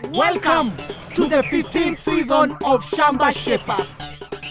Welcome to the 15th season of Shamba Shepherd.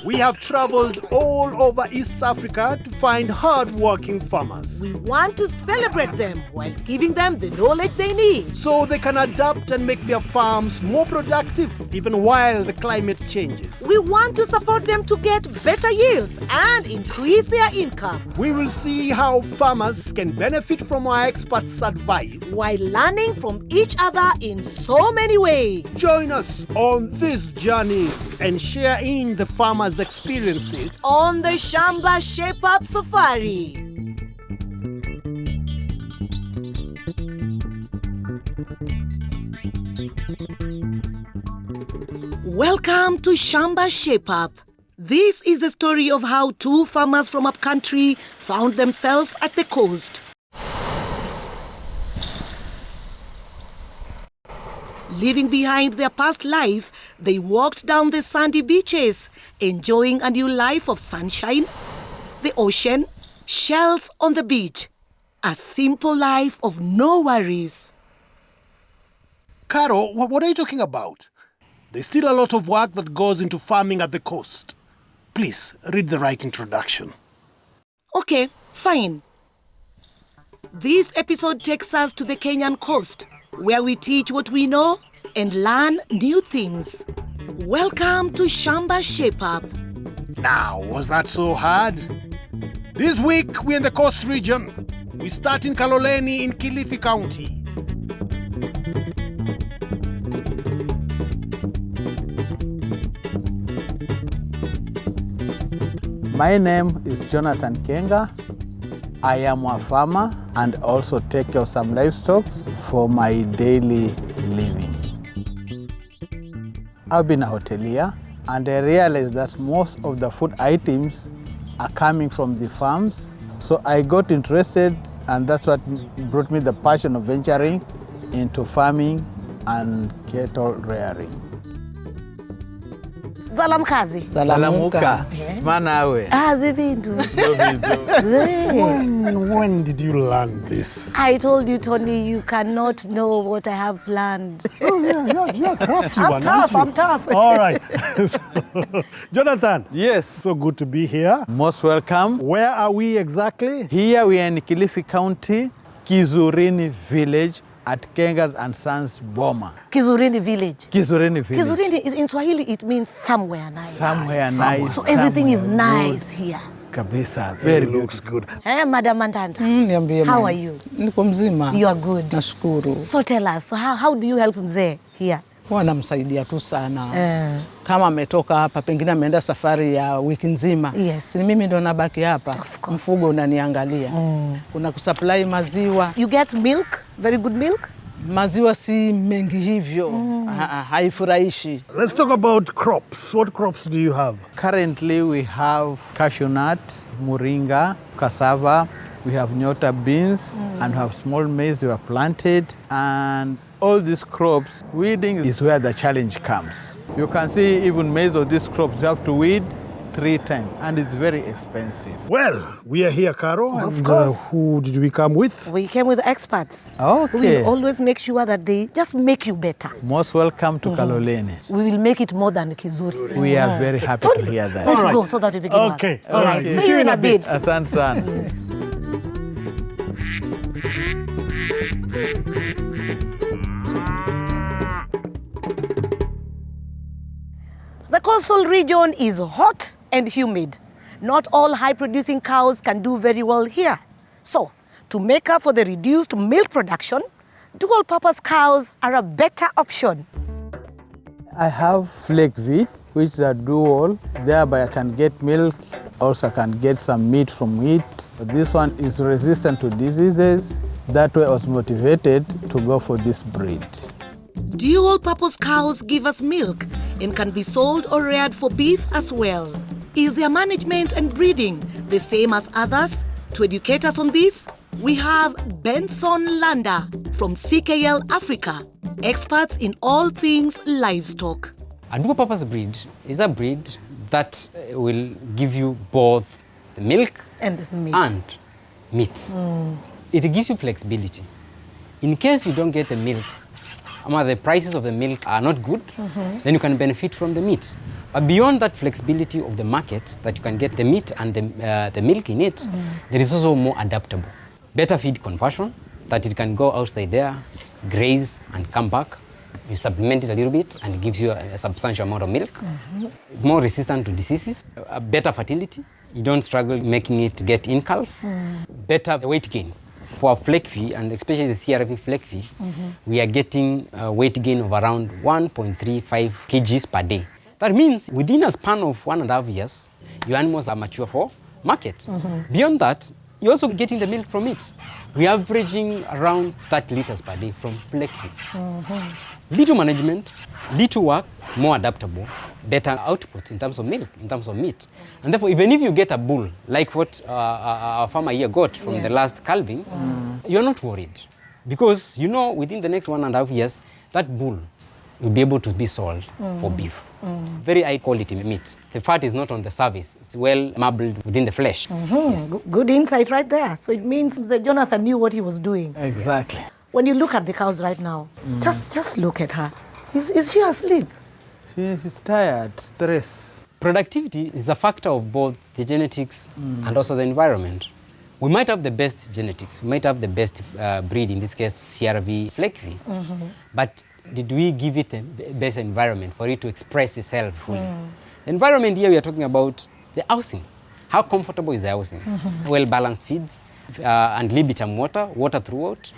We have traveled all over East Africa to find hard-working farmers. We want to celebrate them while giving them the knowledge they need, so they can adapt and make their farms more productive even while the climate changes. We want to support them to get better yields and increase their income. We will see how farmers can benefit from our experts' advice while learning from each other in so many ways. Join us on these journeys and share in the farmers' experiences on the Shamba Shepherd Safari. Welcome to Shamba Shepherd. This is the story of how two farmers from upcountry found themselves at the coast. Leaving behind their past life, they walked down the sandy beaches, enjoying a new life of sunshine, the ocean, shells on the beach. A simple life of no worries. Caro, what are you talking about? There's still a lot of work that goes into farming at the coast. Please, read the right introduction. Okay, fine. This episode takes us to the Kenyan coast, where we teach what we know and learn new things. Welcome to Shamba Shepherd. Now, was that so hard? This week, we're in the coast region. We start in Kaloleni in Kilifi County. My name is Jonathan Kenga. I am a farmer and also take care of some livestock for my daily living. I've been a hotelier and I realized that most of the food items are coming from the farms. So I got interested, and that's what brought me the passion of venturing into farming and cattle rearing. Zalamkazi. Zalamuka. Smanawe. Zivindu. When did you learn this? I told you, Tony, you cannot know what I have planned. Oh, yeah, you're crafty one, I'm tough. All right. So, Jonathan. Yes. So good to be here. Most welcome. Where are we exactly? Here we are in Kilifi County, Kizurini village at Kenga's and Sons Boma. Kizurini village. Kizurini village. Kizurini is in Swahili, it means somewhere nice. Somewhere nice. So everything is nice here. Kabisa. Very looks good. Hey, Madam Mandanda. How are you? Niko mzima. You are good. Nashukuru. So tell us, so how do you help mzee here? Huwa namsaidia tu sana. Kama ametoka hapa, pengine ameenda safari ya wiki nzima. Yes. Si mimi ndo nabaki hapa. Mfugo unaniangalia. Kuna kusupply maziwa. You get milk? Very good milk? Maziwa si mengi hivyo. Haifurahishi. Let's talk about crops. What crops do you have? Currently we have cashew nut, moringa, cassava, we have nyota beans, and we have small maize we have planted. And all these crops, weeding is where the challenge comes. You can see even maize of these crops, you have to weed 3 times, and it's very expensive. Well, we are here, Caro. Of course. Who did we come with? We came with experts. Okay. We will always make sure that they just make you better. Most welcome to Kaloleni. We will make it more than Kizuri. We are very happy to hear that. Let's go so that we begin. Okay. All right. See you in a bit. Asante sana. The coastal region is hot and humid. Not all high-producing cows can do very well here. So, to make up for the reduced milk production, dual-purpose cows are a better option. I have Fleckvieh, which is a dual. Thereby I can get milk, also I can get some meat from it. This one is resistant to diseases. That way I was motivated to go for this breed. Dual-purpose cows give us milk and can be sold or reared for beef as well. Is their management and breeding the same as others? To educate us on this, we have Benson Landa from CKL Africa, experts in all things livestock. A dual-purpose breed is a breed that will give you both the milk And meat. and meat. It gives you flexibility. In case you don't get the milk, the prices of the milk are not good, then you can benefit from the meat. But beyond that flexibility of the market, that you can get the meat and the milk in it, there is also more adaptable. Better feed conversion, that it can go outside there, graze and come back. You supplement it a little bit and it gives you a substantial amount of milk. More resistant to diseases, better fertility. You don't struggle making it get in calf. Better weight gain. For Fleckvieh, and especially the CRV Fleckvieh, we are getting a weight gain of around 1.35 kgs per day. That means within a span of 1.5 years, your animals are mature for market. Beyond that, you're also getting the milk from it. We're averaging around 30 liters per day from Fleckvieh. Little management, little work, more adaptable, better outputs in terms of milk, in terms of meat. And therefore, even if you get a bull, like what our farmer here got from the last calving, you're not worried. Because you know within the next 1.5 years, that bull will be able to be sold for beef. Very high quality meat. The fat is not on the surface. It's well marbled within the flesh. Yes. Good insight right there. So it means that Jonathan knew what he was doing. Exactly. When you look at the cows right now, just look at her. Is she asleep? She's tired, stressed. Productivity is a factor of both the genetics and also the environment. We might have the best genetics, we might have the best breed, in this case CRV Fleckvieh, but did we give it the best environment for it to express itself fully? The environment here, we are talking about the housing. How comfortable is the housing? Well-balanced feeds, and libitum water throughout.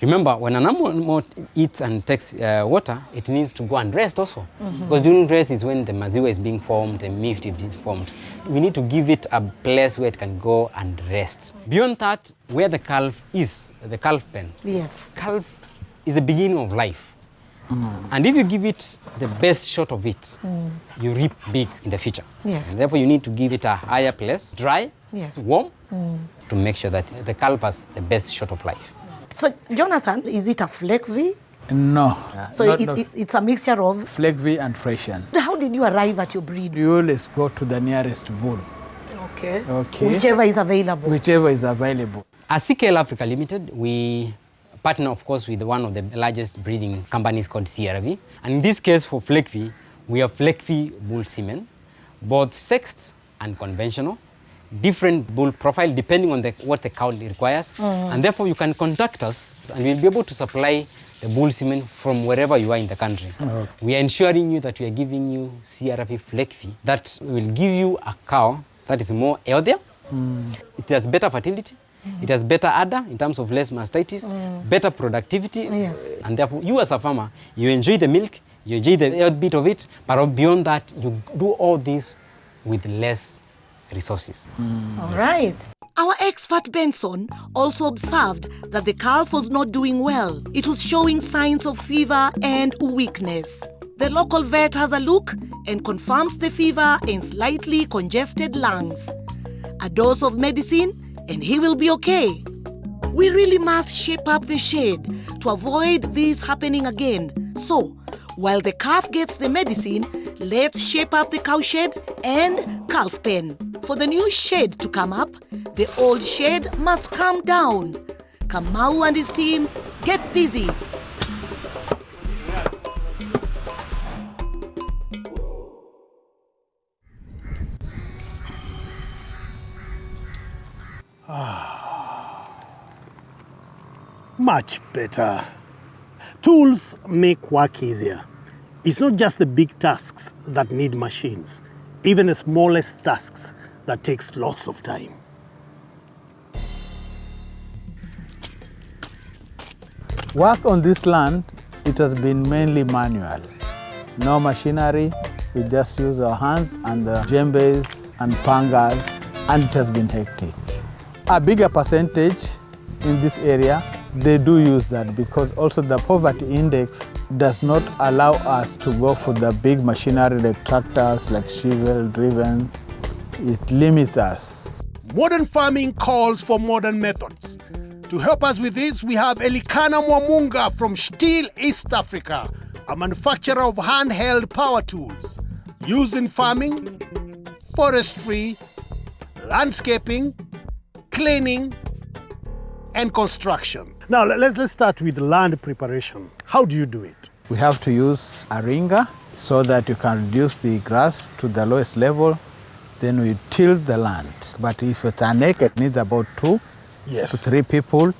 Remember, when an animal eats and takes water, it needs to go and rest also. Because during rest is when the maziwa is being formed, the meat is being formed. We need to give it a place where it can go and rest. Beyond that, where the calf is, the calf pen. Yes. Calf is the beginning of life. And if you give it the best shot of it, you reap big in the future. Yes. And therefore, you need to give it a higher place, dry, warm, to make sure that the calf has the best shot of life. So, Jonathan, is it a Fleckvieh? No. So it's a mixture of Fleckvieh and Friesian. How did you arrive at your breed? You always go to the nearest bull. Okay. Okay. Whichever is available. Whichever is available. At CKL Africa Limited, we partner, of course, with one of the largest breeding companies called CRV. And in this case, for Fleckvieh, we have Fleckvieh bull semen, both sexed and conventional, different bull profile depending on what the cow requires. And therefore, you can contact us and we'll be able to supply the bull semen from wherever you are in the country. We are ensuring you that we are giving you CRV Fleckvieh that will give you a cow that is more healthier. It has better fertility. It has better udder in terms of less mastitis, better productivity, and therefore you as a farmer, you enjoy the milk, you enjoy the health bit of it, but beyond that, you do all this with less resources. All right. Our expert Benson also observed that the calf was not doing well. It was showing signs of fever and weakness. The local vet has a look and confirms the fever and slightly congested lungs. A dose of medicine and he will be okay. We really must shape up the shed to avoid this happening again. So, while the calf gets the medicine, let's shape up the cowshed and calf pen. For the new shed to come up, the old shed must come down. Kamau and his team get busy. Much better. Tools make work easier. It's not just the big tasks that need machines, even the smallest tasks that takes lots of time. Work on this land, it has been mainly manual. No machinery, we just use our hands and the djembes and pangas, and it has been hectic. A bigger percentage in this area, they do use that because also the poverty index does not allow us to go for the big machinery like tractors, like shovel driven. It limits us. Modern farming calls for modern methods. To help us with this, we have Elikana Mwamunga from Still East Africa, a manufacturer of handheld power tools used in farming, forestry, landscaping, cleaning, and construction. Now, let's start with land preparation. How do you do it? We have to use a ringer so that you can reduce the grass to the lowest level. Then we till the land. But if it's an acre, it needs about 2 to 3 people.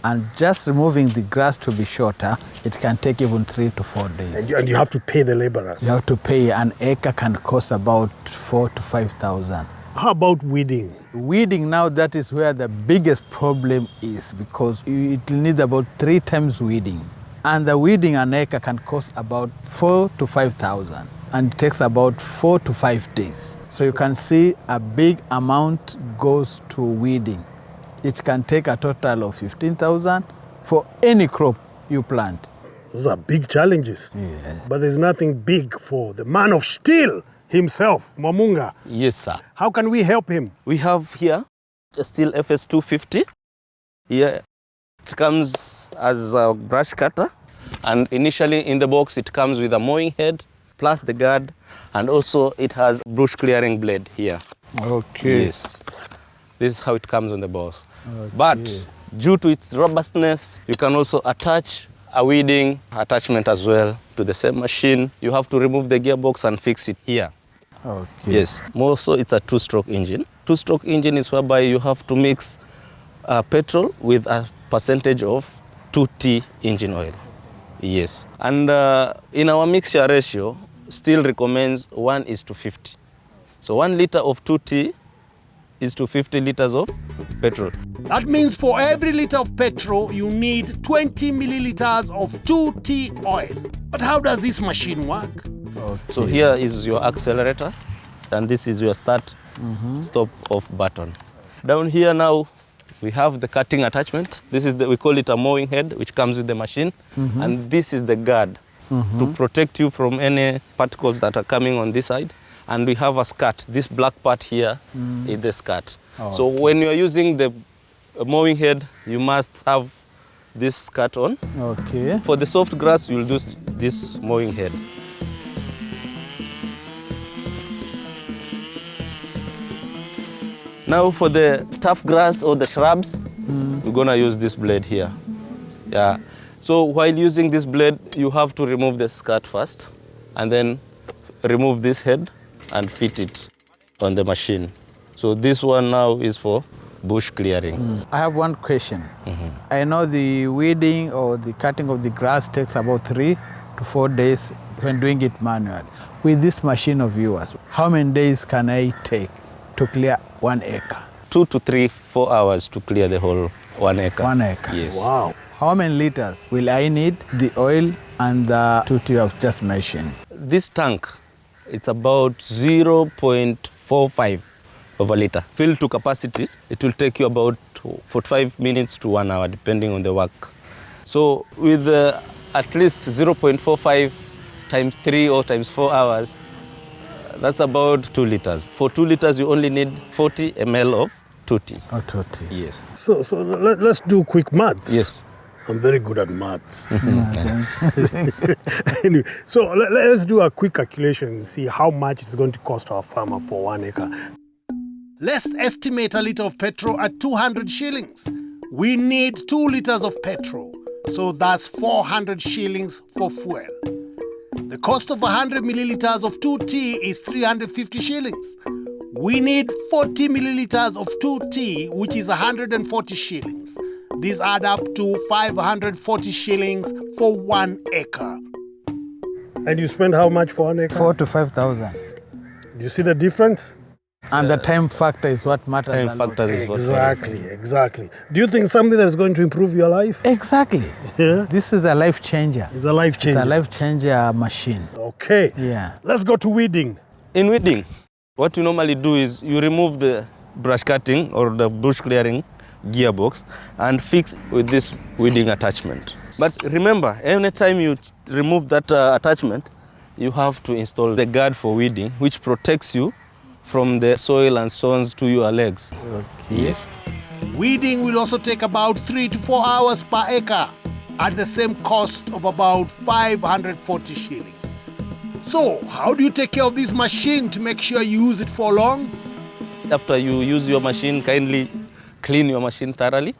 And just removing the grass to be shorter, it can take even 3 to 4 days. And you have to pay the laborers. You have to pay. An acre can cost about 4,000 to 5,000. How about weeding? Weeding now, that is where the biggest problem is, because it needs about 3 times weeding. And the weeding an acre can cost about 4,000 to 5,000. And it takes about 4 to 5 days. So you can see a big amount goes to weeding. It can take a total of 15,000 for any crop you plant. Those are big challenges. Yeah. But there's nothing big for the man of steel himself, Mwamunga. Yes, sir. How can we help him? We have here a steel FS250. Here it comes as a brush cutter, and initially in the box it comes with a mowing head plus the guard, and also it has bush clearing blade here. Okay. Yes. This is how it comes on the box. Okay. But due to its robustness, you can also attach a weeding attachment as well to the same machine. You have to remove the gearbox and fix it here. Okay. Yes. Also, it's a 2-stroke engine. 2-stroke engine is whereby you have to mix petrol with a percentage of 2T engine oil. Yes. And in our mixture ratio, still recommends 1:50. So 1 liter of 2T is to 50 liters of petrol. That means for every liter of petrol, you need 20 milliliters of 2T oil. But how does this machine work? Okay. So here is your accelerator, and this is your start, stop, off button. Down here now, we have the cutting attachment. This is we call it a mowing head, which comes with the machine. And this is the guard to protect you from any particles that are coming on this side. And we have a skirt. This black part here is the skirt. Oh, so when you are using the mowing head, you must have this skirt on. Okay. For the soft grass, you'll do this mowing head. Now for the tough grass or the shrubs, we're gonna use this blade here. Yeah. So while using this blade, you have to remove the skirt first, and then remove this head and fit it on the machine. So this one now is for bush clearing. I have one question. I know the weeding or the cutting of the grass takes about 3 to 4 days when doing it manually. With this machine of yours, how many days can I take to clear 1 acre? 2 to 3, 4 hours to clear the whole 1 acre. 1 acre. Yes. Wow. How many liters will I need the oil and the 2T of just mentioned? This tank, it's about 0.45 of a liter. Filled to capacity, it will take you about 45 minutes to 1 hour, depending on the work. So with at least 0.45 times 3 or times 4 hours, that's about 2 liters. For 2 liters, you only need 40 ml of 2T. Oh, 2T. Yes. So let's do quick maths. Yes. I'm very good at maths. Anyway, so let's do a quick calculation and see how much it's going to cost our farmer for 1 acre. Let's estimate a liter of petrol at 200 shillings. We need 2 liters of petrol, so that's 400 shillings for fuel. The cost of 100 milliliters of 2T is 350 shillings. We need 40 milliliters of 2T, which is 140 shillings. These add up to 540 shillings for 1 acre. And you spend how much for 1 acre? 4,000 to 5,000. Do you see the difference? And the time factor is what matters. Time a lot. factors is what Exactly. Do you think something that is going to improve your life? Exactly. Yeah. This is a life changer. It's a life changer. It's a life changer machine. Okay. Yeah. Let's go to weeding. In weeding, what you normally do is you remove the brush cutting or the bush clearing gearbox and fix with this weeding attachment. But remember, anytime you remove that attachment, you have to install the guard for weeding, which protects you from the soil and stones to your legs. Okay. Yes. Weeding will also take about 3 to 4 hours per acre at the same cost of about 540 shillings. So, how do you take care of this machine to make sure you use it for long? After you use your machine, kindly clean your machine thoroughly.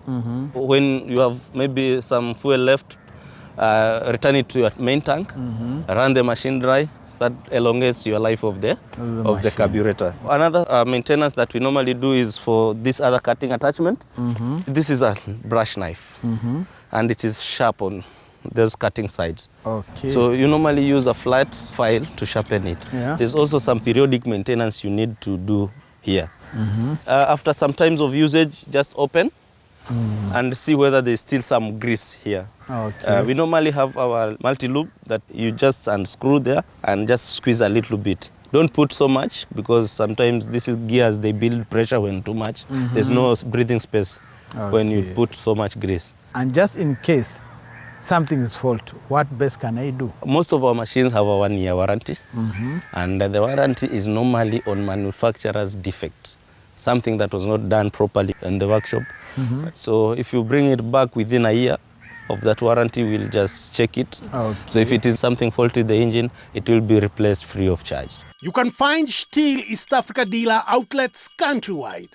When you have maybe some fuel left, return it to your main tank, run the machine dry. That elongates your life of the carburetor. Another maintenance that we normally do is for this other cutting attachment. This is a brush knife, and it is sharp on those cutting sides. Okay. So you normally use a flat file to sharpen it. Yeah. There's also some periodic maintenance you need to do here. After some times of usage, just open and see whether there's still some grease here. Okay. We normally have our multi-loop that you just unscrew there and just squeeze a little bit. Don't put so much because sometimes these gears, they build pressure when too much. There's no breathing space when you put so much grease. And just in case something is fault, what best can I do? Most of our machines have a 1-year warranty, and the warranty is normally on manufacturer's defect, something that was not done properly in the workshop. So if you bring it back within a year of that warranty, we'll just check it. Okay. So if it is something faulty with the engine, it will be replaced free of charge. You can find Stihl East Africa dealer outlets countrywide.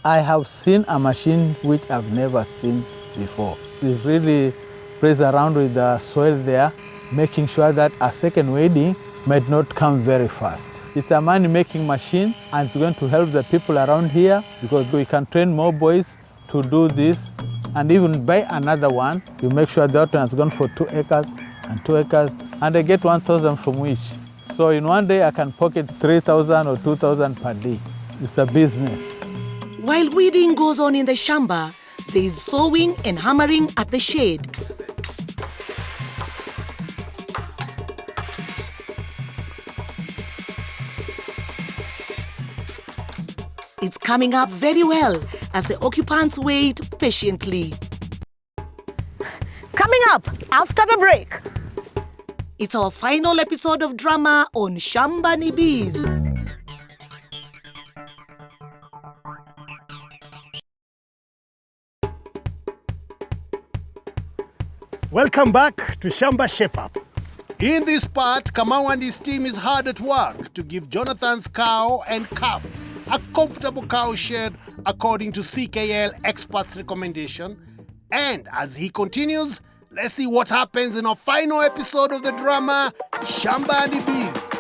I have seen a machine which I've never seen before. It really plays around with the soil there, making sure that a second weeding might not come very fast. It's a money-making machine, and it's going to help the people around here because we can train more boys to do this and even buy another one. You make sure the other one has gone for 2 acres and 2 acres, and I get 1,000 from each. So in one day I can pocket 3,000 or 2,000 per day. It's a business. While weeding goes on in the Shamba, there is sowing and hammering at the shed. It's coming up very well as the occupants wait patiently. Coming up after the break. It's our final episode of drama on Shambani bees. Welcome back to Shamba Shape Up. In this part, Kamau and his team is hard at work to give Jonathan's cow and calf a comfortable cowshed according to CKL experts' recommendation. And as he continues, let's see what happens in our final episode of the drama, Shambani Bees.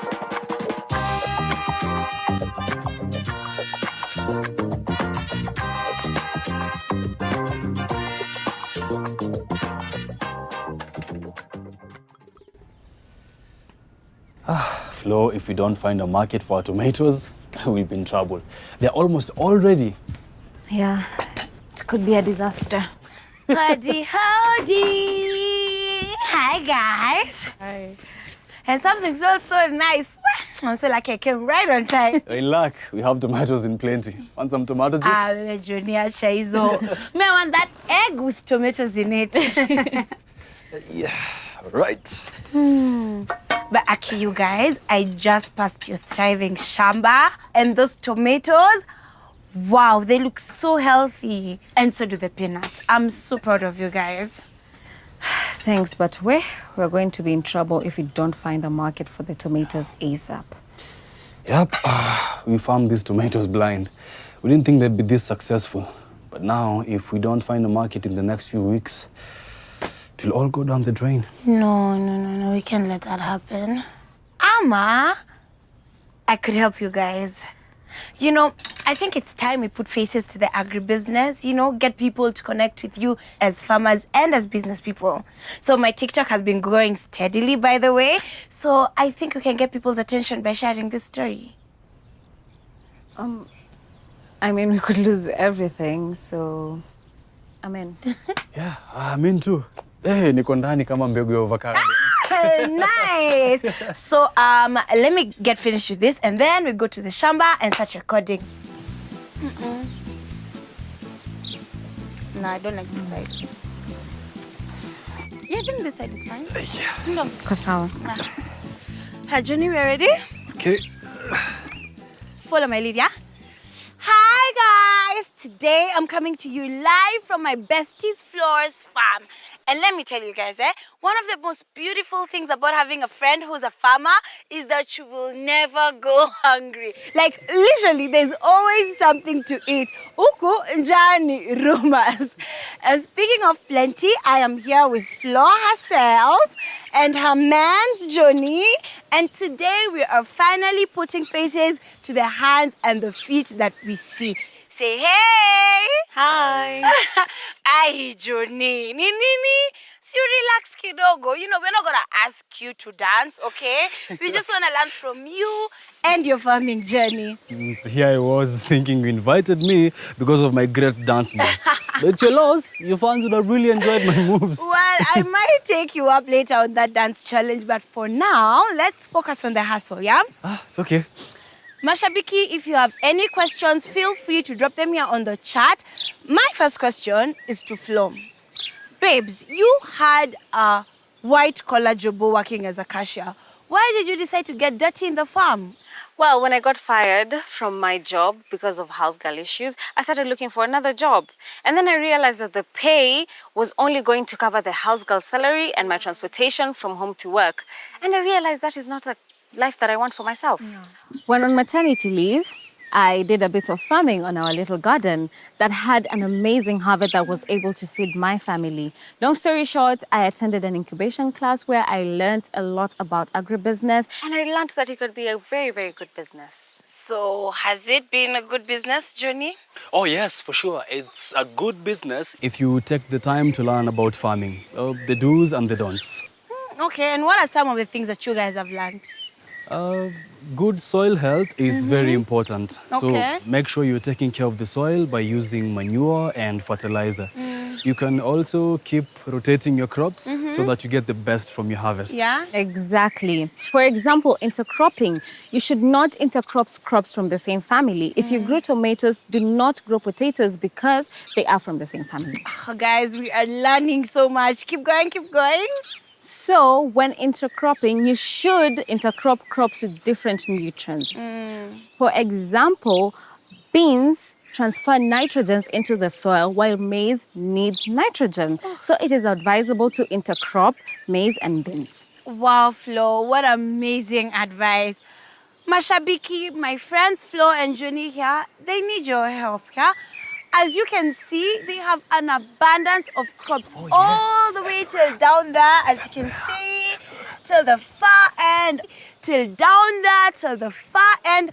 Flo, if we don't find a market for our tomatoes, we'll be in trouble. They're almost all ready. Yeah, it could be a disaster. Howdy, howdy. Hi, guys. Hi. And something smells so nice. I'm so lucky I came right on time. In luck, we have tomatoes in plenty. Want some tomato juice? Junior Chaizo. May I want that egg with tomatoes in it. Yeah, right. But actually, you guys, I just passed your thriving Shamba, and those tomatoes, wow, they look so healthy. And so do the peanuts. I'm so proud of you guys. Thanks, but we're going to be in trouble if we don't find a market for the tomatoes ASAP. Yep, we farmed these tomatoes blind. We didn't think they'd be this successful. But now, if we don't find a market in the next few weeks, it will all go down the drain. No, we can't let that happen. Ama, I could help you guys. You know, I think it's time we put faces to the agribusiness, get people to connect with you as farmers and as business people. So my TikTok has been growing steadily, by the way. So I think we can get people's attention by sharing this story. I mean, we could lose everything, so I'm in. Yeah, I'm in too. Hey, niko ndani kama mbegu ya avocado. Nice. So let me get finished with this and then we go to the Shamba and start recording. No, I don't like this side. Yeah, I think this side is fine. Yeah. Kasawa. Hi, Johnny, we're ready? Okay. Follow my lead, yeah? Hi, guys, today I'm coming to you live from my bestie's Flora's farm. And let me tell you guys, one of the most beautiful things about having a friend who's a farmer is that you will never go hungry. Like, literally, there's always something to eat. Uku njani rumas. And speaking of plenty, I am here with Flo herself and her man's Johnny. And today we are finally putting faces to the hands and the feet that we see. Say hey! Hi! Ay, Johnny. Nini? So relax kidogo. You know, we're not gonna ask you to dance, okay? We just wanna learn from you and your farming journey. Here I was thinking you invited me because of my great dance moves. But your loss, your fans would have really enjoyed my moves. Well, I might take you up later on that dance challenge, but for now, let's focus on the hustle, yeah? It's okay. Mashabiki, if you have any questions, feel free to drop them here on the chat. My first question is to Flo. Babes, you had a white-collar job working as a cashier. Why did you decide to get dirty in the farm? Well, when I got fired from my job because of house girl issues, I started looking for another job. And then I realized that the pay was only going to cover the house girl salary and my transportation from home to work. And I realized that is not the life that I want for myself. No. When on maternity leave, I did a bit of farming on our little garden that had an amazing harvest that was able to feed my family. Long story short, I attended an incubation class where I learned a lot about agribusiness. And I learned that it could be a very, very good business. So, has it been a good business, Johnny? Oh yes, for sure. It's a good business if you take the time to learn about farming. The do's and the don'ts. Okay, and what are some of the things that you guys have learned? Good soil health is very important. Okay. So make sure you're taking care of the soil by using manure and fertilizer. You can also keep rotating your crops so that you get the best from your harvest. Yeah? Exactly. For example, intercropping. You should not intercrop crops from the same family. If you grow tomatoes, do not grow potatoes because they are from the same family. Oh, guys, we are learning so much. Keep going, keep going. So when intercropping, you should intercrop crops with different nutrients. For example, beans transfer nitrogens into the soil while maize needs nitrogen. So it is advisable to intercrop maize and beans. Wow, Flo, what amazing advice. Mashabiki, my friends Flo and Johnny here, they need your help, yeah? As you can see, they have an abundance of crops all the way till down there, as you can see, till the far end, till down there, till the far end.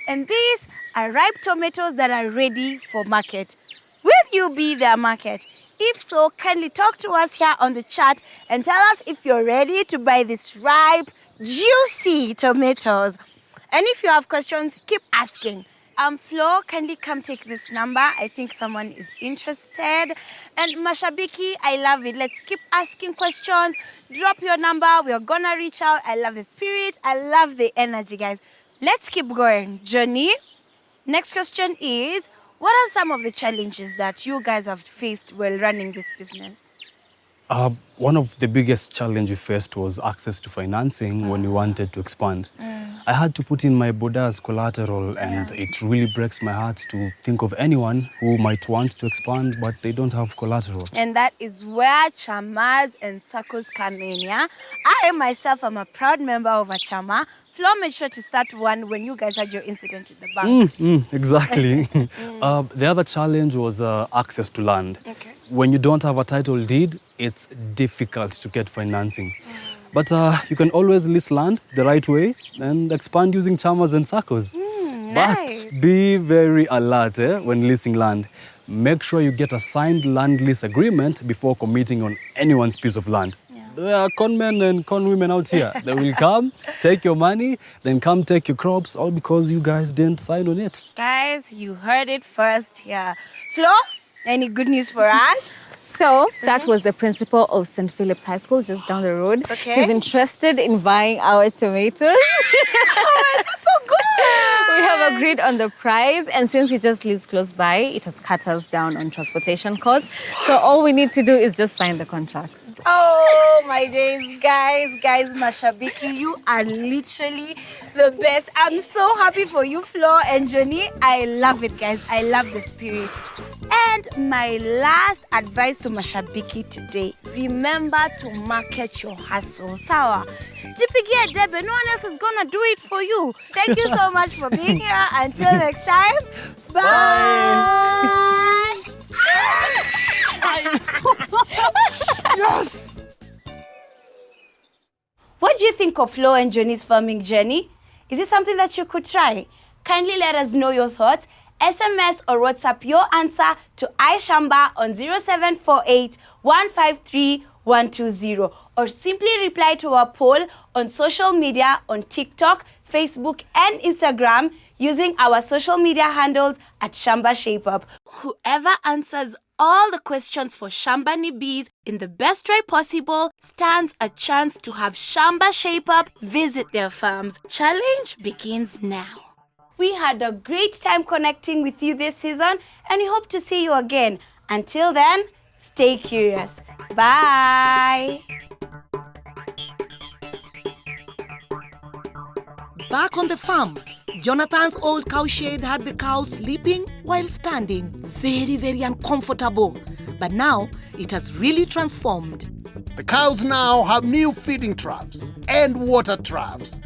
And these are ripe tomatoes that are ready for market. Will you be their market? If so, kindly talk to us here on the chat and tell us if you're ready to buy these ripe, juicy tomatoes. And if you have questions, keep asking. Flo, kindly come take this number. I think someone is interested. And Mashabiki, I love it. Let's keep asking questions. Drop your number. We're gonna reach out. I love the spirit. I love the energy, guys. Let's keep going. Johnny, next question is, what are some of the challenges that you guys have faced while running this business? One of the biggest challenges we faced was access to financing when we wanted to expand. I had to put in my boda as collateral, and it really breaks my heart to think of anyone who might want to expand, but they don't have collateral. And that is where chamas and circles come in, yeah? I myself am a proud member of a chama. Flo made sure to start one when you guys had your incident with the bank. Exactly. The other challenge was access to land. Okay. When you don't have a title deed, it's difficult to get financing. But you can always lease land the right way and expand using chamas and circles. Nice. But be very alert when leasing land. Make sure you get a signed land lease agreement before committing on anyone's piece of land. There are con men and con women out here. They will come, take your money, then come take your crops, all because you guys didn't sign on it. Guys, you heard it first here. Flo, any good news for us? So that was the principal of St. Philip's High School just down the road. Okay. He's interested in buying our tomatoes. Oh, that's so good. We have agreed on the price, and since he just lives close by, it has cut us down on transportation costs. So all we need to do is just sign the contract. Oh my days, guys, Mashabiki, you are literally the best. I'm so happy for you, Flo and Johnny. I love it, guys. I love the spirit. And my last advice to Mashabiki today, remember to market your hustle. Sawa. Jipigie debe, no one else is gonna do it for you. Thank you so much for being here. Until next time, bye. Yes! What do you think of Flo and Johnny's farming journey? Is it something that you could try? Kindly let us know your thoughts. SMS or WhatsApp your answer to iShamba on 0748 153 120 or simply reply to our poll on social media on TikTok, Facebook and Instagram using our social media handles at Shamba Shape Up. Whoever answers all the questions for Shambani bees in the best way possible stands a chance to have Shamba Shape Up visit their farms. Challenge begins now. We had a great time connecting with you this season and we hope to see you again. Until then, stay curious. Bye. Back on the farm, Jonathan's old cowshed had the cows sleeping while standing. Very, very uncomfortable. But now, it has really transformed. The cows now have new feeding troughs and water troughs.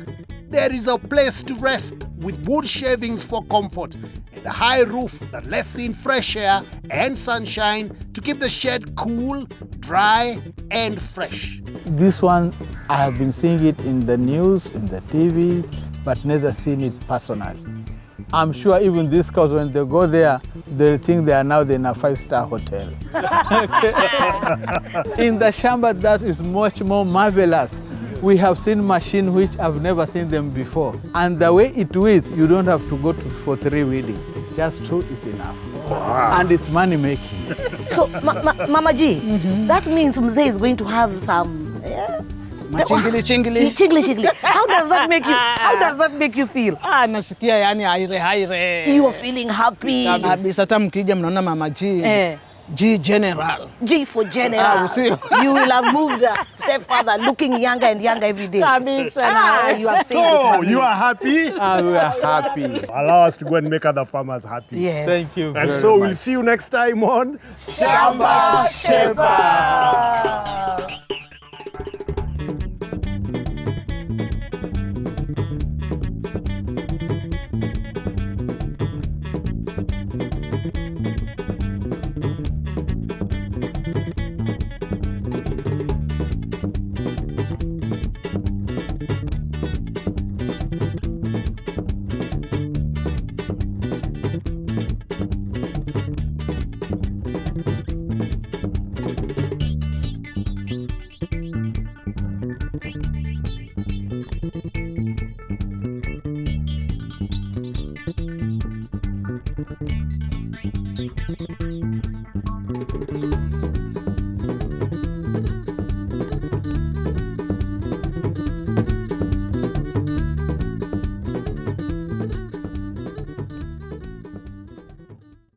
There is a place to rest with wood shavings for comfort and a high roof that lets in fresh air and sunshine to keep the shed cool, dry and fresh. This one, I have been seeing it in the news, in the TVs, but never seen it personally. I'm sure even these cows, when they go there, they'll think they are now in a 5-star hotel. In the Shamba, that is much more marvelous. We have seen machines which I've never seen them before. And the way it weeds, you don't have to go for 3 weedings. Just 2 is enough. Wow. And it's money making. So, Mama G, that means Mzee is going to have some... Chingly. How does that make you feel? Nasikia yani haire. You are feeling happy. Kabisa, hata mkija mnaona Mama G. G General. G for General. You will have moved a step further, looking younger and younger every day. You have so, you are happy? We are happy. Allow us to go and make other farmers happy. Yes. Thank you And very so much. we'll see you next time on Shamba Shape Up.